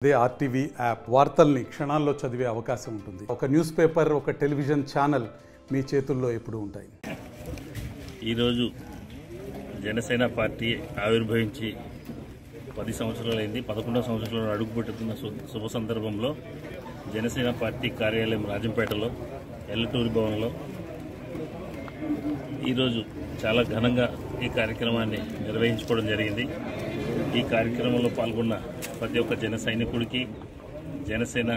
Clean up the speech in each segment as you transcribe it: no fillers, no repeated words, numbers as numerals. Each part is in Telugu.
అదే ఆర్టీవీ యాప్ వార్తల్ని క్షణాల్లో చదివే అవకాశం ఉంటుంది. ఒక న్యూస్ పేపర్, ఒక టెలివిజన్ ఛానల్ మీ చేతుల్లో ఎప్పుడూ ఉంటాయి. ఈరోజు జనసేన పార్టీ ఆవిర్భవించి 10 సంవత్సరాలైంది. 11వ సంవత్సరంలో అడుగుపెట్టుతున్న శుభ సందర్భంలో జనసేన పార్టీ కార్యాలయం రాజంపేటలో ఎల్లటూరి భవన్లో ఈరోజు చాలా ఘనంగా ఈ కార్యక్రమాన్ని నిర్వహించుకోవడం జరిగింది. ఈ కార్యక్రమంలో పాల్గొన్న ప్రతి ఒక్క జన సైనికుడికి, జనసేన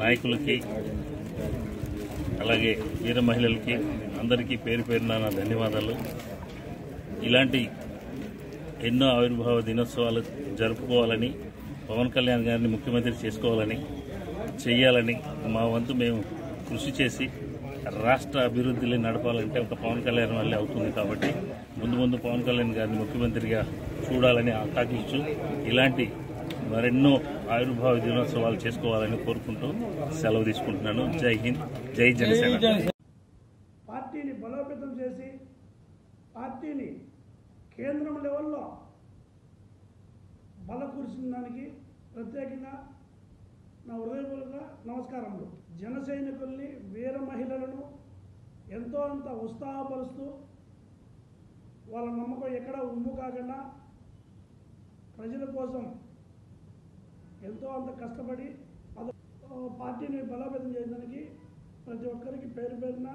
నాయకులకి, అలాగే వీర మహిళలకి అందరికీ పేరు పేరున నా ధన్యవాదాలు. ఇలాంటి ఎన్నో ఆవిర్భావ దినోత్సవాలు జరుపుకోవాలని, పవన్ కళ్యాణ్ గారిని ముఖ్యమంత్రి చేసుకోవాలని, చేయాలని మా వంతు మేము కృషి చేసి రాష్ట్ర అభివృద్ధిని నడపాలంటే ఒక పవన్ కళ్యాణ్ వల్లే అవుతుంది. కాబట్టి ముందు పవన్ కళ్యాణ్ గారిని ముఖ్యమంత్రిగా చూడాలని ఆకాంక్షించు ఇలాంటి మరెన్నో ఆవిర్భావ దినోత్సవాలు చేసుకోవాలని కోరుకుంటూ సెలవు తీసుకుంటున్నాను. జై హింద్, జై జనసేన. పార్టీని బలోపేతం చేసి పార్టీని కేంద్రం లెవెల్లో బలకూర్చిన దానికి ప్రత్యేకంగా నా హృదయపూర్వక నమస్కారములు. జన సైనికుల్ని, వీర మహిళలను ఎంతో అంత ఉత్సాహపరుస్తూ వాళ్ళ నమ్మకం ఎక్కడ ఉమ్ము కాకుండా ప్రజల కోసం ఎంతో అంత కష్టపడి పార్టీని బలోపేతం చేయడానికి ప్రతి ఒక్కరికి పేరు పేరున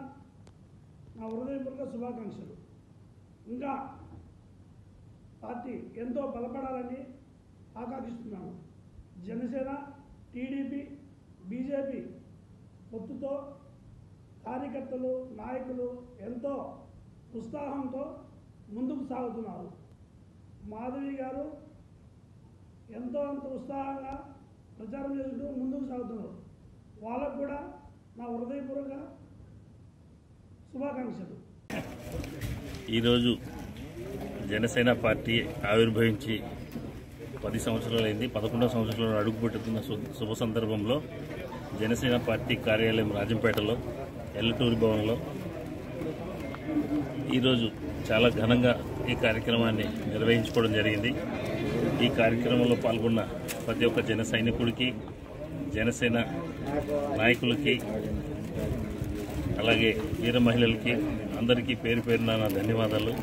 నా హృదయపూర్వక శుభాకాంక్షలు. ఇంకా పార్టీ ఎంతో బలపడాలని ఆకాంక్షిస్తున్నాను. జనసేన, టీడీపీ, బీజేపీ పొత్తుతో కార్యకర్తలు, నాయకులు ఎంతో ఉత్సాహంతో ముందుకు సాగుతున్నారు. మాధవి గారు ఎంతో అంత ఉత్సాహంగా ప్రచారం చేస్తూ ముందుకు సాగుతున్నారు. వాళ్ళకు కూడా నా హృదయపూర్వక శుభాకాంక్షలు. ఈరోజు జనసేన పార్టీ ఆవిర్భవించి 10 సంవత్సరాలైంది. 11వ సంవత్సరంలో అడుగుపెట్టుతున్న శుభ సందర్భంలో జనసేన పార్టీ కార్యాలయం రాజంపేటలో ఎల్లటూరి భవన్లో ఈరోజు చాలా ఘనంగా ఈ కార్యక్రమాన్ని నిర్వహించుకోవడం జరిగింది. ఈ కార్యక్రమంలో పాల్గొన్న ప్రతి ఒక్క జన సైనికుడికి, జనసేన నాయకులకి, అలాగే వీర మహిళలకి అందరికీ పేరు పేరున నా ధన్యవాదాలు.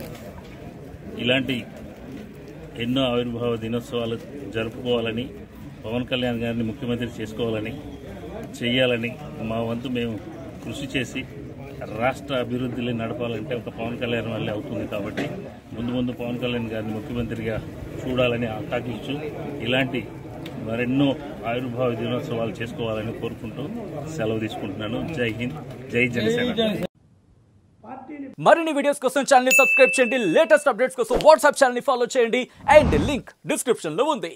ఇలాంటి ఎన్నో ఆవిర్భావ దినోత్సవాలు జరుపుకోవాలని, పవన్ కళ్యాణ్ గారిని ముఖ్యమంత్రి చేసుకోవాలని, చేయాలని మా వంతు మేము కృషి చేసి రాష్ట్ర అభివృద్ధిని నడపాలంటే ఒక పవన్ కళ్యాణ్ వల్లే అవుతుంది. కాబట్టి ముందు పవన్ కళ్యాణ్ గారిని ముఖ్యమంత్రిగా చూడాలని ఆకాంక్షించు ఇలాంటి మరెన్నో ఆవిర్భావ దినోత్సవాలు చేసుకోవాలని కోరుకుంటూ సెలవు తీసుకుంటున్నాను. జై హింద్, జై జనసేన. మరిన్ని వీడియోస్ కోసం ఛానల్ ని సబ్స్క్రైబ్ చేయండి. లేటెస్ట్ అప్డేట్స్ కోసం వాట్సాప్ ఛానల్ ని ఫాలో చేయండి. అండ్ లింక్ డిస్క్రిప్షన్ లో ఉంది.